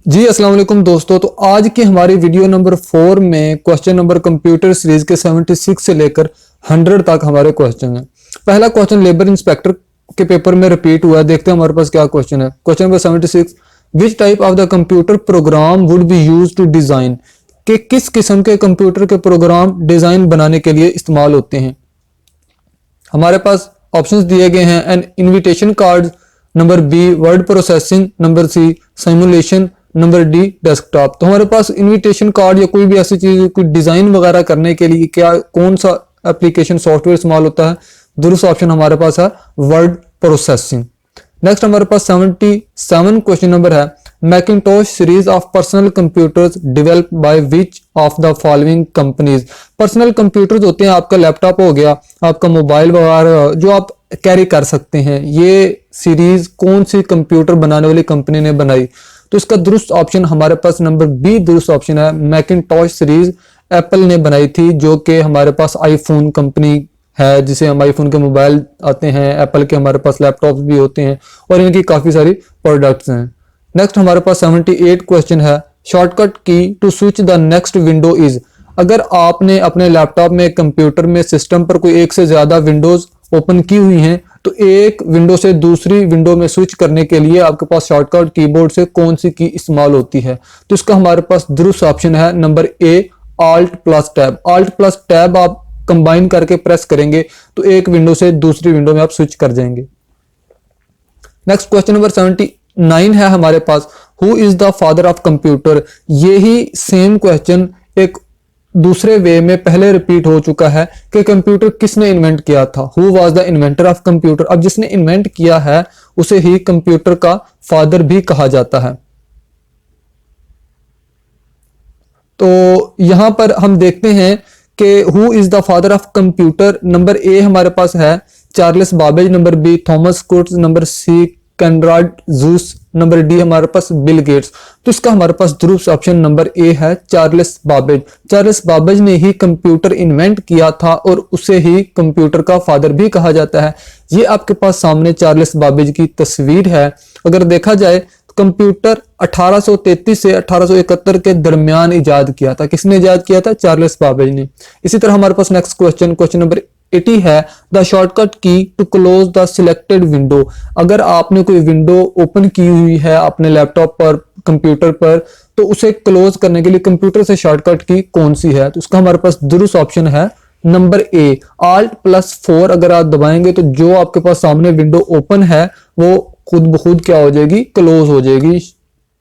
जी अस्सलाम वालेकुम दोस्तों। तो आज की हमारी वीडियो नंबर 4 में क्वेश्चन नंबर कंप्यूटर सीरीज के 76 से लेकर 100 तक हमारे क्वेश्चन हैं। पहला क्वेश्चन लेबर इंस्पेक्टर के पेपर में रिपीट हुआ है। देखते हैं हमारे पास क्या क्वेश्चन है। Question number 76, which type of the computer program would be use to design, कि किस किस्म के कंप्यूटर के प्रोग्राम डिजाइन बनाने के लिए इस्तेमाल होते हैं। हमारे पास ऑप्शंस दिए गए हैं। An invitation card, number B word processing, number C simulation, number D desktop. तो हमारे पास इनविटेशन कार्ड या कोई भी ऐसी चीज कोई डिजाइन वगैरह करने के लिए क्या कौन सा एप्लीकेशन सॉफ्टवेयर इस्तेमाल होता है। दुरुस्त ऑप्शन हमारे पास है वर्ड प्रोसेसिंग। नेक्स्ट हमारे पास 77 क्वेश्चन नंबर है, Macintosh series of personal computers develop by which of the following companies. Personal computers होते हैं, आपका लैपटॉप हो गया, आपका मोबाइल वगैरह जो आप कैरी कर सकते हैं। ये सीरीज कौन सी कंप्यूटर बनाने वाली कंपनी ने बनाई। तो इसका दुरुस्त ऑप्शन हमारे पास नंबर बी दुरुस्त ऑप्शन है। मैकिंटोश सीरीज एप्पल ने बनाई थी, जो कि हमारे पास आईफोन कंपनी है, जिसे हम आईफोन के मोबाइल आते हैं, एप्पल के हमारे पास लैपटॉप्स भी होते हैं और इनकी काफी सारी प्रोडक्ट्स हैं। नेक्स्ट हमारे पास 78 क्वेश्चन है, shortcut key to switch the next window is. अगर आपने अपने लैपटॉप में, कंप्यूटर में, सिस्टम पर कोई एक से ज्यादा विंडोज ओपन की हुई हैं, तो एक विंडो से दूसरी विंडो में स्विच करने के लिए आपके पास शॉर्टकट कीबोर्ड से कौन सी की इस्तेमाल होती है। तो इसका हमारे पास दुरुस्त ऑप्शन है नंबर ए Alt plus tab. Alt plus tab आप कंबाइन करके प्रेस करेंगे तो एक विंडो से दूसरी विंडो में आप स्विच कर जाएंगे। नेक्स्ट क्वेश्चन नंबर 79 है हमारे पास, who is the father of computer. यही सेम क्वेश्चन एक दूसरे वे में पहले रिपीट हो चुका है कि कंप्यूटर किसने इन्वेंट किया था। Who was the inventor of computer. अब जिसने इन्वेंट किया है उसे ही कंप्यूटर का फादर भी कहा जाता है। तो यहां पर हम देखते हैं कि who is the father of computer. Number A हमारे पास है Charles Babbage, number B Thomas Kurtz, number C Konrad Zuse, number D हमारे पास बिल गेट्स। तो इसका हमारे पास दुरुस्त ऑप्शन नंबर ए है चार्ल्स बाबेज। चार्ल्स बाबेज ने ही कंप्यूटर इन्वेंट किया था और उसे ही कंप्यूटर का फादर भी कहा जाता है। ये आपके पास सामने चार्ल्स बाबेज की तस्वीर है। अगर देखा जाए तो कंप्यूटर 1833 से 1871 के दरमियान इजाद किया था। किसने इजाद किया था? चार्ल्स बाबेज ने। इसी तरह हमारे पास नेक्स्ट क्वेश्चन नंबर 80 है, the shortcut key to close the selected window. अगर आपने कोई विंडो ओपन की हुई है अपने लैपटॉप पर, कंप्यूटर पर, तो उसे क्लोज करने के लिए कंप्यूटर से शॉर्टकट की कौन सी है। तो उसका हमारे पास दुरुस्त ऑप्शन है नंबर ए Alt प्लस 4। अगर आप दबाएंगे तो जो आपके पास सामने विंडो ओपन है वो खुद ब खुद क्या हो जाएगी? क्लोज हो जाएगी।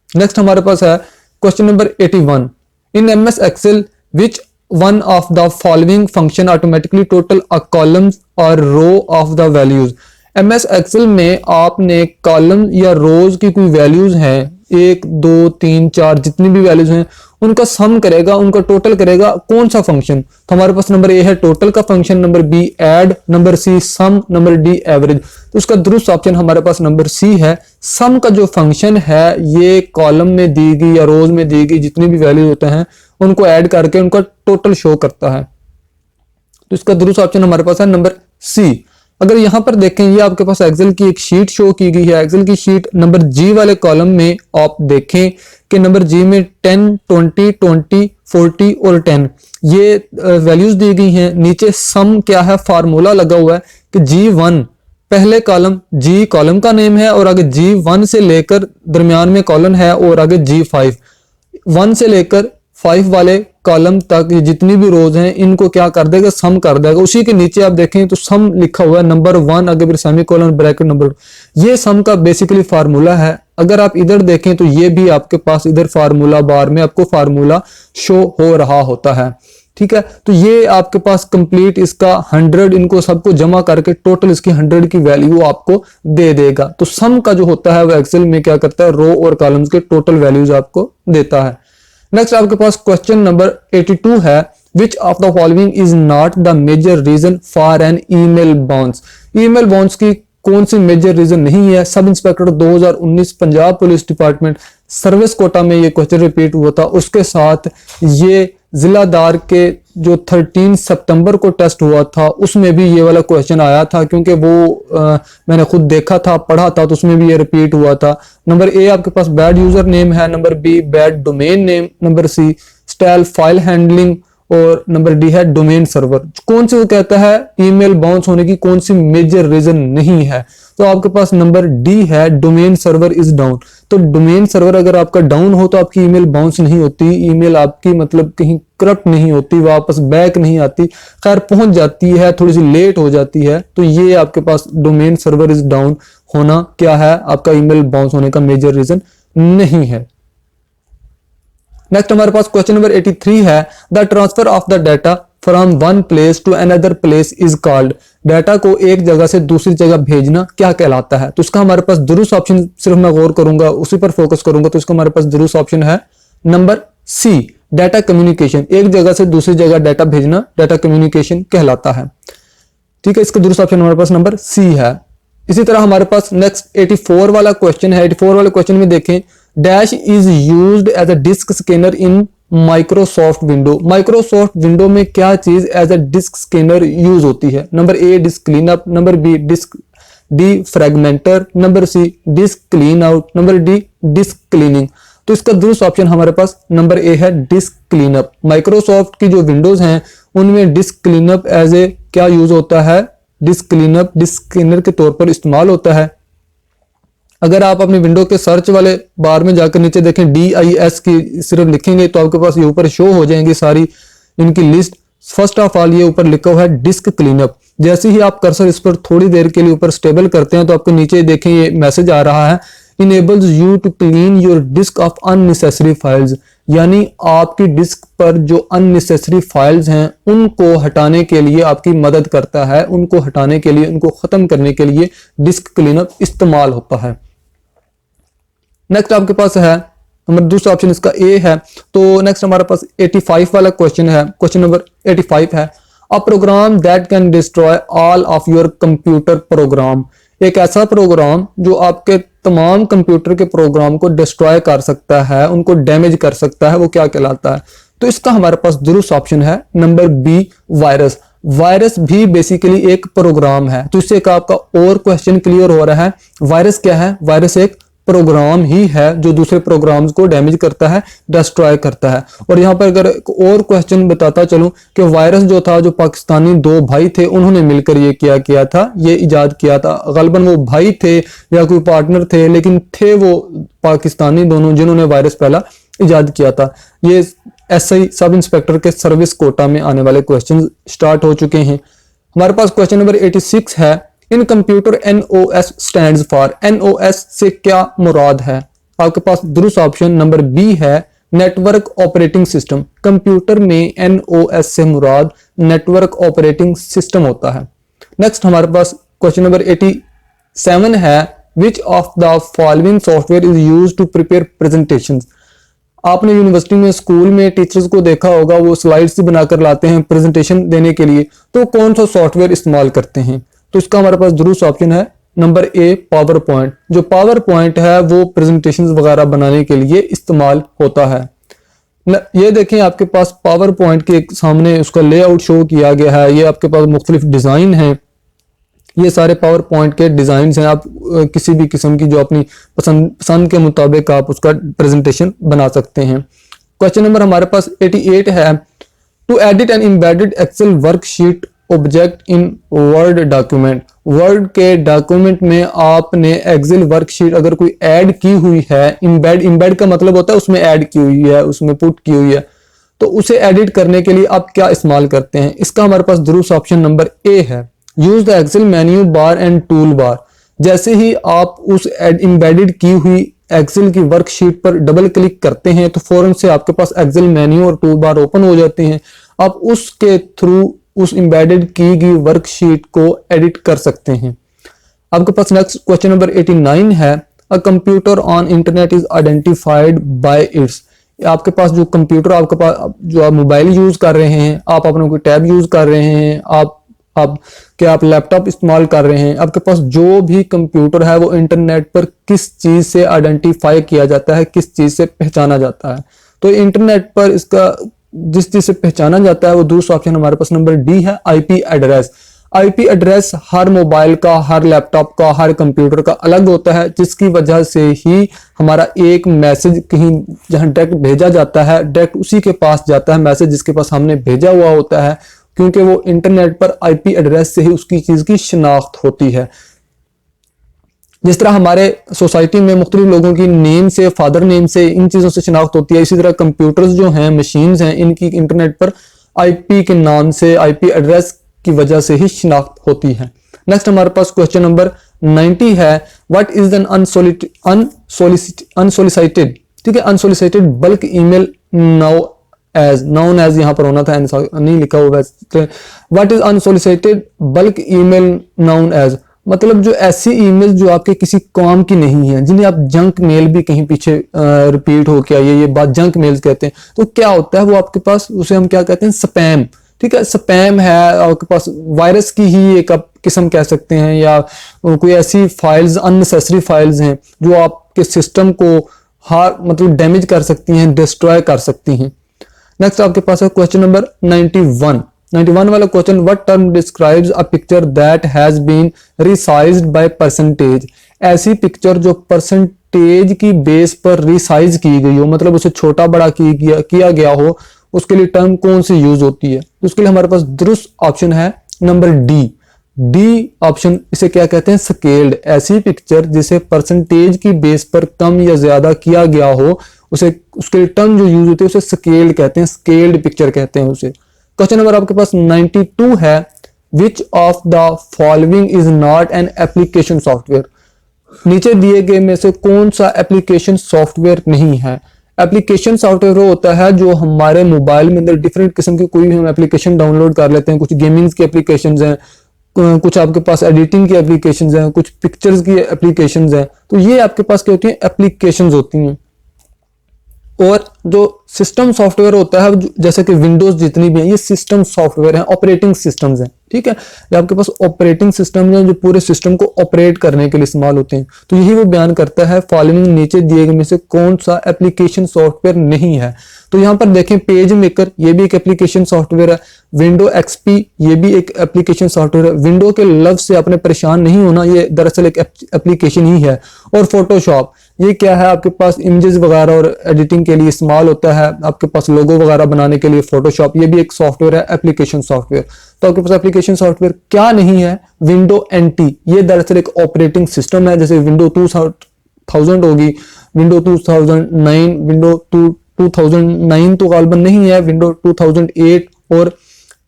नेक्स्ट हमारे पास है question number 81, in MS Excel which one of the following function automatically total a columns or row of the values। MS Excel में आपने कॉलम या रोज की कोई वैल्यूज हैं, 1 2 3 4 जितनी भी वैल्यूज हैं उनका सम करेगा, उनका टोटल करेगा कौन सा फंक्शन। तो हमारे पास नंबर ए है टोटल का function, number B add, number C sum, number D average. तो उसका दुरुस्त ऑप्शन हमारे पास नंबर सी है। सम का जो फंक्शन है ये कॉलम में दी गई या रोज में दी गई जितनी भी वैल्यू होते हैं उनको ऐड करके उनका टोटल शो करता है। तो इसका दुरुस्त ऑप्शन हमारे पास है नंबर सी। अगर यहां पर देखें, ये आपके पास एक्सेल की एक शीट शो की गई है। एक्सेल की शीट नंबर जी वाले कॉलम में आप देखें कि नंबर जी में 10 20 20 40 और 10 ये वैल्यूज दी गई हैं। नीचे सम क्या है, फार्मूला लगा हुआ है कि G1 पहले कॉलम, जी कॉलम का नेम है और आगे G1 से लेकर दरमियान में कॉलम है और आगे G5, 1 से लेकर 5 वाले कॉलम तक जितनी भी रोज हैं इनको क्या कर देगा? सम कर देगा। उसी के नीचे आप देखें तो सम लिखा हुआ है नंबर 1, आगे फिर सेमीकोलन ब्रैकेट नंबर। ये सम का बेसिकली फार्मूला है। अगर आप इधर देखें तो ये भी आपके पास इधर फार्मूला बार में आपको फार्मूला शो हो रहा होता है। ठीक है, तो ये आपके पास कंप्लीट इसका 100, इनको सबको जमा करके टोटल इसकी 100 की वैल्यू आपको दे देगा। तो सम का जो होता है वो एक्सेल में क्या करता है? रो और कॉलम्स के टोटल वैल्यूज आपको देता है। नेक्स्ट आपके पास क्वेश्चन नंबर 82 है, which of the following is not the major reason for an email bounce. Email bounce की कौन सी मेजर रीजन नहीं है? Sub inspector 2019 Punjab police department service quota में ये क्वेश्चन रिपीट हुआ था। उसके साथ ये जिलादार के जो 13 सितंबर को टेस्ट हुआ था उसमें भी ये वाला क्वेश्चन आया था, क्योंकि वो मैंने खुद देखा था, पढ़ा था, तो उसमें भी ये रिपीट हुआ था। नंबर ए आपके पास बैड यूजर नेम है, number B bad domain name, number C style file handling, और नंबर डी है डोमेन सर्वर। कौन से वो कहता है ईमेल बाउंस होने की कौन सी मेजर रीजन नहीं है, तो आपके पास नंबर डी है डोमेन सर्वर इज डाउन। तो डोमेन सर्वर अगर आपका डाउन हो तो आपकी ईमेल बाउंस नहीं होती, ईमेल आपकी मतलब कहीं करप्ट नहीं होती, वापस बैक नहीं आती, खैर पहुंच जाती है, थोड़ी सी लेट हो जाती है। तो ये आपके पास डोमेन सर्वर इज डाउन होना क्या है, आपका ईमेल बाउंस होने का मेजर रीजन नहीं है। नेक्स्ट हमारे पास क्वेश्चन नंबर 83 है, the transfer of the data from one place to another place is called. Data को एक जगह से दूसरी जगह भेजना क्या कहलाता है, तो इसका हमारे पास दुरुस्त ऑप्शन, सिर्फ मैं गौर करूंगा उसी पर फोकस करूंगा, तो इसका हमारे पास दुरुस्त ऑप्शन है नंबर सी डाटा कम्युनिकेशन। एक जगह से दूसरी जगह डाटा भेजना डाटा कम्युनिकेशन कहलाता है। ठीक है, इसका दुरुस्त ऑप्शन हमारे पास नंबर सी है। इसी तरह हमारे पास नेक्स्ट 84 वाला क्वेश्चन है। 84 वाले क्वेश्चन में देखें, dash is used as a disk scanner in Microsoft window. Microsoft window में क्या चीज as a disk scanner use होती है? Number A disk cleanup, number B disk defragmenter, number C disk clean out, number D disk cleaning. तो इसका दुरुस्त option हमारे पास number A है डिस्क क्लीनअप। माइक्रोसॉफ्ट की जो विंडोज हैं उनमें डिस्क क्लीनअप एज ए क्या यूज होता है, डिस्क क्लीनअप डिस्क क्लीनर के तौर पर इस्तेमाल होता है। अगर आप अपने विंडो के सर्च वाले बार में जाकर नीचे देखें DIS की सिर्फ लिखेंगे तो आपके पास ये ऊपर शो हो जाएंगी सारी इनकी लिस्ट। फर्स्ट ऑफ ऑल ये ऊपर लिखा हुआ है डिस्क क्लीनअप। जैसे ही आप कर्सर इस पर थोड़ी देर के लिए ऊपर स्टेबल करते हैं तो आपको नीचे देखें ये मैसेज आ रहा है, enables you to clean your disk of unnecessary files. यानी आपकी डिस्क पर जो अननेसेसरी फाइल्स हैं उनको हटाने के लिए आपकी मदद करता है, उनको हटाने के लिए, उनको खत्म करने के लिए डिस्क क्लीनअप इस्तेमाल होता है। नेक्स्ट आपके पास है नंबर दूसरा ऑप्शन इसका ए है। तो नेक्स्ट हमारे पास 85 वाला क्वेश्चन है। क्वेश्चन नंबर 85 है, a program that can destroy all of your computer program. एक ऐसा प्रोग्राम जो आपके तमाम कंप्यूटर के प्रोग्राम को डिस्ट्रॉय कर सकता है, उनको डैमेज कर सकता है, वो क्या कहलाता है? तो इसका हमारे पास दुरुस्त ऑप्शन है नंबर बी वायरस। वायरस भी बेसिकली एक प्रोग्राम है। तो इससे एक आपका और क्वेश्चन क्लियर हो रहा है, वायरस क्या है? वायरस एक प्रोग्राम ही है जो दूसरे प्रोग्राम्स को डैमेज करता है, डिस्ट्रॉय करता है। और यहाँ पर अगर एक और क्वेश्चन बताता चलूं कि वायरस जो था, जो पाकिस्तानी दो भाई थे उन्होंने मिलकर ये किया था, ये इजाद किया था। गलबन वो भाई थे या कोई पार्टनर थे, लेकिन थे वो पाकिस्तानी दोनों जिन्होंने वायरस पहला इजाद किया था। ये SI सब इंस्पेक्टर के सर्विस कोटा में आने वाले क्वेश्चन स्टार्ट हो चुके हैं। हमारे पास क्वेश्चन नंबर 86 है, इन computer NOS stands for. NOS से क्या मुराद है? आपके पास दुरुस्त ऑप्शन नंबर बी है नेटवर्क ऑपरेटिंग सिस्टम। कंप्यूटर में NOS से मुराद नेटवर्क ऑपरेटिंग सिस्टम होता है। नेक्स्ट हमारे पास क्वेश्चन नंबर 87 है, which of the following software is used to prepare presentations. आपने यूनिवर्सिटी में, स्कूल में टीचर्स को देखा होगा, वो स्लाइड्स बनाकर लाते हैं प्रेजेंटेशन देने के लिए, तो कौन सा सॉफ्टवेयर इस्तेमाल करते हैं? तो इसका हमारे पास दुरुस्त ऑप्शन है नंबर ए पावर पॉइंट। जो पावर पॉइंट है वो प्रेजेंटेशन वगैरह बनाने के लिए इस्तेमाल होता है। ये देखें आपके पास पावर पॉइंट के सामने उसका लेआउट शो किया गया है। ये आपके पास मुख्तलिफ डिजाइन है, ये सारे पावर पॉइंट के डिजाइन हैं। आप किसी भी किस्म की जो अपनी पसंद के मुताबिक आप उसका प्रेजेंटेशन बना सकते हैं। क्वेश्चन नंबर हमारे पास 88 है, to edit an embedded Excel worksheet object in Word document. Word के डॉक्यूमेंट में आपने एक्सेल वर्कशीट अगर कोई ऐड की हुई है, इम्बेड का मतलब होता है उसमें ऐड की हुई है, उसमें पुट की हुई है, तो उसे एडिट करने के लिए आप क्या इस्तेमाल करते हैं? इसका हमारे पास दुरुस्त ऑप्शन नंबर ए है, use the Excel menu bar and tool bar. जैसे ही आप उस इम्बेडेड की हुई एक्सेल की वर्कशीट पर डबल क्लिक करते हैं तो फौरन से आपके पास एक्सेल मेन्यू और टूल बार ओपन हो जाते हैं। आप उसके थ्रू उस एम्बेडेड की गई वर्कशीट को एडिट कर सकते हैं। आपके पास नेक्स्ट क्वेश्चन नंबर 89 है, a computer on internet is identified by it's. आपके पास जो कंप्यूटर, आपके पास जो आप मोबाइल यूज कर रहे हैं, आप अपना कोई टैब यूज कर रहे हैं, आप लैपटॉप इस्तेमाल कर रहे हैं, आपके पास जो भी कंप्यूटर है वो इंटरनेट पर किस चीज से आइडेंटिफाई किया जाता है, किस चीज से पहचाना जाता है? तो इंटरनेट पर इसका जिस चीज से पहचाना जाता है वो दूसरा ऑप्शन हमारे पास नंबर डी है, आईपी एड्रेस। आईपी एड्रेस हर मोबाइल का, हर लैपटॉप का, हर कंप्यूटर का अलग होता है, जिसकी वजह से ही हमारा एक मैसेज कहीं जहां डायरेक्ट भेजा जाता है, डायरेक्ट उसी के पास जाता है मैसेज जिसके पास हमने भेजा हुआ होता है, क्योंकि वो इंटरनेट पर आईपी एड्रेस से ही उसकी चीज की शिनाख्त होती है। जिस तरह हमारे सोसाइटी में मुख्तलिफ लोगों की नेम से, फादर नेम से, इन चीज़ों से शिनाख्त होती है, इसी तरह कंप्यूटर्स जो हैं, मशीन्स हैं, इनकी इंटरनेट पर आईपी के नाम से, आईपी एड्रेस की वजह से ही शिनाख्त होती है। नेक्स्ट हमारे पास क्वेश्चन नंबर 90 है, व्हाट इज एन अनसोलिसिटेड, ठीक है, unsolicited bulk email known as यहाँ पर होना था, नहीं लिखा हुआ है। What is unsolicited bulk email known as, मतलब जो ऐसी ईमेल जो आपके किसी काम की नहीं है, जिन्हें आप जंक मेल भी कहीं पीछे रिपीट होके आई है, ये बात जंक मेल्स कहते हैं। तो क्या होता है वो आपके पास, उसे हम क्या कहते हैं, स्पैम, ठीक है, स्पैम है आपके पास, वायरस की ही एक किस्म कह सकते हैं, या कोई ऐसी फाइल्स, अननेसेसरी फाइल्स हैं जो आपके सिस्टम को मतलब डैमेज कर सकती हैं, डिस्ट्रॉय कर सकती हैं। नेक्स्ट आपके पास है क्वेश्चन नंबर 91 वाला question, what term describes a picture that has been resized by percentage, ऐसी पिक्चर जो परसेंटेज की बेस पर रिसाइज की गई हो, मतलब उसे छोटा बड़ा किया गया हो, उसके लिए टर्म कौन सी यूज होती है? उसके लिए हमारे पास दुरुस्त ऑप्शन है नंबर डी ऑप्शन। इसे क्या कहते हैं? स्केल्ड। ऐसी पिक्चर जिसे परसेंटेज की बेस पर कम या ज्यादा किया गया हो, उसे उसके टर्म जो यूज होती है उसे स्केल्ड कहते हैं, स्केल्ड पिक्चर कहते हैं उसे। क्वेश्चन नंबर आपके पास 92 है, which of the following is not an application software, नीचे दिए गए में से कौन सा एप्लीकेशन सॉफ्टवेयर नहीं है? एप्लीकेशन सॉफ्टवेयर वो होता है जो हमारे मोबाइल में अंदर डिफरेंट किस्म की कोई भी हम एप्लीकेशन डाउनलोड कर लेते हैं, कुछ गेमिंग्स की एप्लीकेशंस हैं, कुछ आपके पास एडिटिंग की एप्लीकेशंस हैं, कुछ पिक्चर्स की एप्लीकेशंस हैं, तो ये आपके पास क्या होती हैं? एप्लीकेशंस होती हैं। और जो सिस्टम सॉफ्टवेयर होता है, जैसे कि विंडोज जितनी भी है, ये सिस्टम सॉफ्टवेयर है, ऑपरेटिंग सिस्टम्स हैं, ठीक है, ये आपके पास ऑपरेटिंग सिस्टम है जो पूरे सिस्टम को ऑपरेट करने के लिए इस्तेमाल होते हैं। तो यही वो बयान करता है फॉलोइंग नीचे दिए गए में से कौन सा एप्लीकेशन सॉफ्टवेयर नहीं है। तो यहाँ पर देखें, पेज मेकर ये भी एक एप्लीकेशन सॉफ्टवेयर है, विंडो एक्सपी ये भी एक एप्लीकेशन सॉफ्टवेयर है। विंडो के लफ्ज से आपने परेशान नहीं होना, ये दरअसल एक एप्लीकेशन ही है। और फोटोशॉप ये क्या है? आपके पास इमेजेस वगैरह और एडिटिंग के लिए इस्तेमाल होता है, आपके पास लोगो वगैरह बनाने के लिए फोटोशॉप, ये भी एक सॉफ्टवेयर है, एप्लीकेशन सॉफ्टवेयर। तो आपके पास एप्लीकेशन सॉफ्टवेयर क्या नहीं है? विंडो एनटी, ये दरअसल एक ऑपरेटिंग सिस्टम है, जैसे विंडो 2000 होगी, विंडो 2009, विंडो 2009 तो गालबन नहीं है, विंडो 2008 और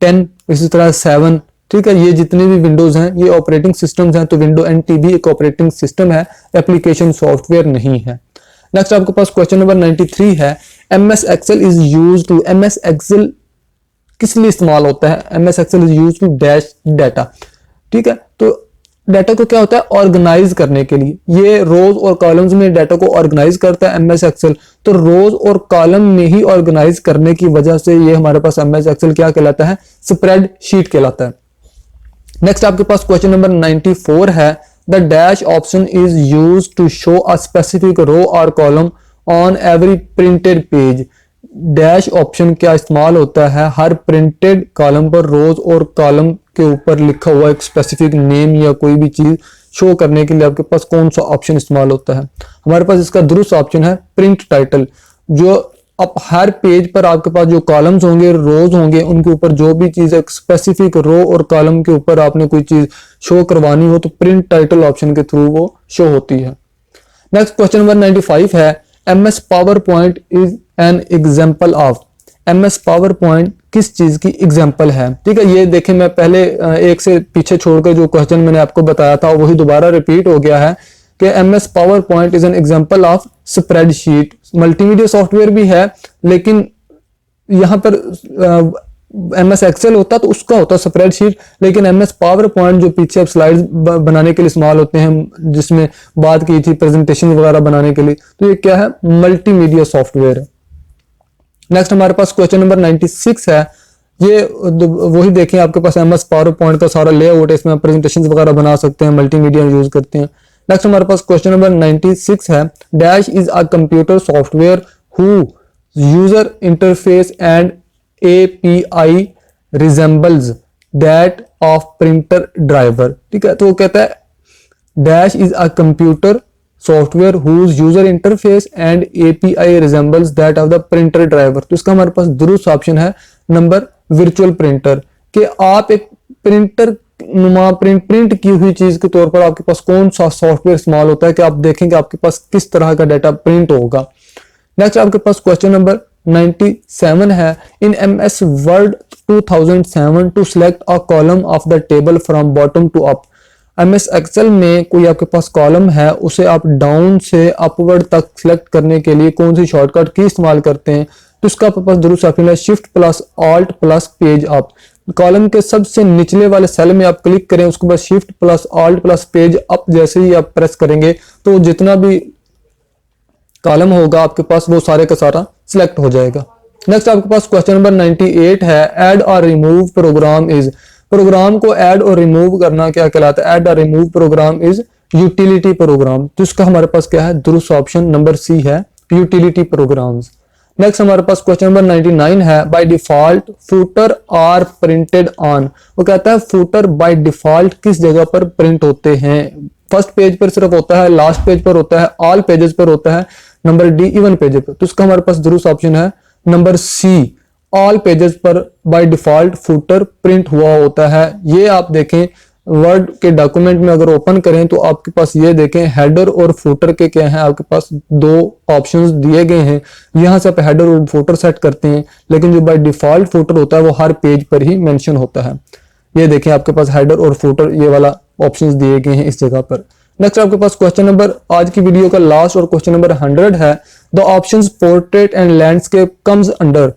10, इसी तरह 7, ठीक है, ये जितने भी विंडोज हैं ये ऑपरेटिंग सिस्टम्स हैं। तो विंडो एनटी भी एक ऑपरेटिंग सिस्टम है, एप्लीकेशन सॉफ्टवेयर नहीं है। नेक्स्ट आपके पास क्वेश्चन नंबर 93 है, MS Excel is used to, MS Excel किस लिए इस्तेमाल होता है? MS Excel is used to dash data, ठीक है, तो डाटा को क्या होता है? ऑर्गेनाइज करने के लिए। ये रोज और कॉलम्स में डाटा को ऑर्गेनाइज करता है एमएस एक्सेल। तो रोज और कॉलम में ही ऑर्गेनाइज करने की वजह से ये हमारे पास एमएस एक्सेल क्या कहलाता है? स्प्रेड शीट कहलाता है। नेक्स्ट आपके पास क्वेश्चन नंबर 94 है, the dash option is used to show a specific row और column on every printed page. Dash option क्या इस्तेमाल होता है? हर प्रिंटेड कॉलम पर रोज और कॉलम के ऊपर लिखा हुआ एक स्पेसिफिक नेम या कोई भी चीज शो करने के लिए आपके पास कौन सा ऑप्शन इस्तेमाल होता है? हमारे पास इसका दुरुस्त ऑप्शन है प्रिंट टाइटल। जो अब हर पेज पर आपके पास जो कॉलम्स होंगे, रोज होंगे, उनके ऊपर जो भी चीज एक स्पेसिफिक रो और कॉलम के ऊपर आपने कोई चीज शो करवानी हो तो प्रिंट टाइटल ऑप्शन के थ्रू वो शो होती है। नेक्स्ट क्वेश्चन नंबर 95 है, MS power point is an example of, MS power point किस चीज की एग्जाम्पल है? ठीक है, ये देखें, मैं पहले एक से पीछे छोड़कर जो क्वेश्चन मैंने आपको बताया था वही दोबारा रिपीट हो गया है कि MS power point is an example of spreadsheet. Multimedia software भी है, लेकिन यहाँ पर एमएस एक्सेल होता तो उसका होता स्प्रेडशीट, लेकिन एमएस पावर पॉइंट जो पीछे अब स्लाइड्स बनाने के लिए इस्तेमाल होते हैं, जिसमें बात की थी प्रेजेंटेशन वगैरह बनाने के लिए, तो ये क्या है? मल्टीमीडिया सॉफ्टवेयर है। नेक्स्ट हमारे पास क्वेश्चन नंबर 96 है, ये वही देखें, आपके पास एमएस पावर पॉइंट का सारा लेआउट है, इसमें आप प्रेजेंटेशन वगैरह बना सकते हैं, मल्टीमीडिया यूज करते हैं। नेक्स्ट हमारे पास क्वेश्चन नंबर 96 है, dash is a computer software who user interface and API resembles that of printer driver। ठीक है, तो वो कहता है dash is a computer software whose user interface and API resembles that of the printer driver। तो इसका हमारे पास दुरुस्त ऑप्शन है नंबर वर्चुअल प्रिंटर, कि आप एक प्रिंटर नुमा प्रिंट की हुई चीज के तौर पर आपके पास कौन सा सॉफ्टवेयर इस्तेमाल होता है कि आप देखेंगे आपके पास किस तरह का डाटा प्रिंट होगा। नेक्स्ट आपके पास क्वेश्चन नंबर 97 है, in MS Word 2007 to select a column of the table from bottom to up. MS Excel में कोई आपके पास कॉलम है, उसे आप डाउन से अपवर्ड तक सिलेक्ट करने के लिए कौन सी शॉर्टकट की इस्तेमाल करते हैं। तो इसका आपके पास दुरुस्त ऑप्शन है shift plus alt plus page up. Column के सबसे निचले वाले सेल में आप क्लिक करें, उसके बाद shift plus alt plus page up जैसे ही आप प्रेस करेंगे तो जितना भी कॉलम होगा आपके पास वो सारे का सारा सिलेक्ट हो जाएगा। नेक्स्ट आपके पास क्वेश्चन नंबर 98 है, ऐड और रिमूव प्रोग्राम इज। प्रोग्राम को ऐड और रिमूव करना क्या कहलाता है। ऐड और remove program is utility program. तो इसका हमारे पास क्या है, दुरुस्त ऑप्शन नंबर सी है, यूटिलिटी प्रोग्राम्स। नेक्स्ट हमारे पास क्वेश्चन नंबर 99 है, by default footer are printed on. वो कहता है फूटर बाय डिफॉल्ट किस जगह पर प्रिंट होते हैं। फर्स्ट पेज पर सिर्फ होता है, लास्ट पेज पर होता है, ऑल पेजेस पर होता है, नंबर डी इवन पेज पर। तो इसका हमारे पास दुरुस्त ऑप्शन है नंबर सी, ऑल पेजेस पर बाय डिफॉल्ट फूटर प्रिंट हुआ होता है। ये आप देखें वर्ड के डॉक्यूमेंट में अगर ओपन करें तो आपके पास ये देखें हेडर और फूटर के क्या हैं, आपके पास दो ऑप्शंस दिए गए हैं। यहां से आप हेडर और फूटर सेट करते हैं, लेकिन जो बाय डिफॉल्ट फूटर होता है वो हर पेज पर ही मेंशन होता है। ये देखें आपके पास हेडर और फूटर ये वाला ऑप्शंस दिए गए हैं इस जगह पर। नेक्स्ट आपके पास क्वेश्चन नंबर आज की वीडियो का लास्ट और क्वेश्चन नंबर 100 है, the options portrait and landscape comes under.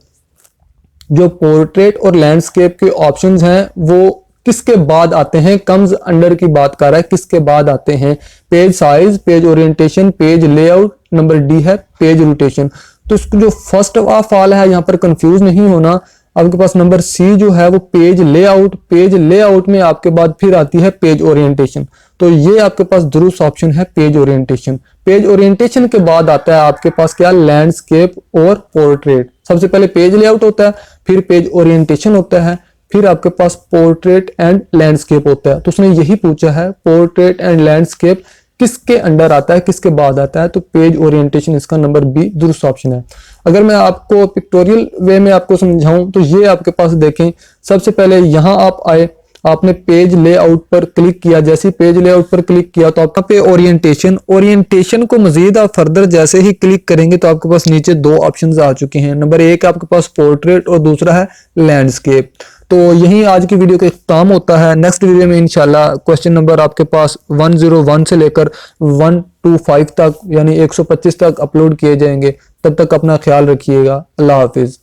जो पोर्ट्रेट और लैंडस्केप के ऑप्शंस हैं वो किसके बाद आते हैं, कम्स अंडर की बात कर रहा है, किसके बाद आते हैं। Page size, page orientation, page layout, number D है पेज रोटेशन। तो इसको जो फर्स्ट ऑफ ऑल है यहाँ पर कंफ्यूज नहीं होना, आपके पास नंबर सी जो है वो पेज लेआउट। पेज लेआउट में आपके बाद फिर आती है पेज ओरिएंटेशन। तो ये आपके पास दुरुस्त ऑप्शन है पेज ओरिएंटेशन। पेज ओरिएंटेशन के बाद आता है आपके पास क्या, लैंडस्केप और पोर्ट्रेट। सबसे पहले पेज लेआउट होता है, फिर पेज ओरिएंटेशन होता है, फिर आपके पास पोर्ट्रेट एंड लैंडस्केप होता है। तो उसने यही पूछा है पोर्ट्रेट एंड लैंडस्केप किसके अंडर आता है, किसके बाद आता है। तो पेज ओरिएंटेशन इसका नंबर बी दुरुस्त ऑप्शन है। अगर मैं आपको पिक्टोरियल वे में आपको समझाऊं तो ये आपके पास देखें, सबसे पहले यहां आप आए, आपने पेज लेआउट पर क्लिक किया, जैसे पेज लेआउट पर क्लिक किया तो आपका पे ओरिएंटेशन को मजीद आप फर्दर जैसे ही क्लिक करेंगे तो आपके पास नीचे दो ऑप्शंस आ चुके हैं। नंबर एक आपके पास पोर्ट्रेट और दूसरा है लैंडस्केप। तो यही आज की वीडियो का इख्तिताम होता है। नेक्स्ट वीडियो में इंशाल्लाह क्वेश्चन नंबर आपके पास 101 से लेकर 125 तक यानी 125 तक अपलोड किए जाएंगे। तब तक अपना ख्याल रखिएगा। अल्लाह हाफिज।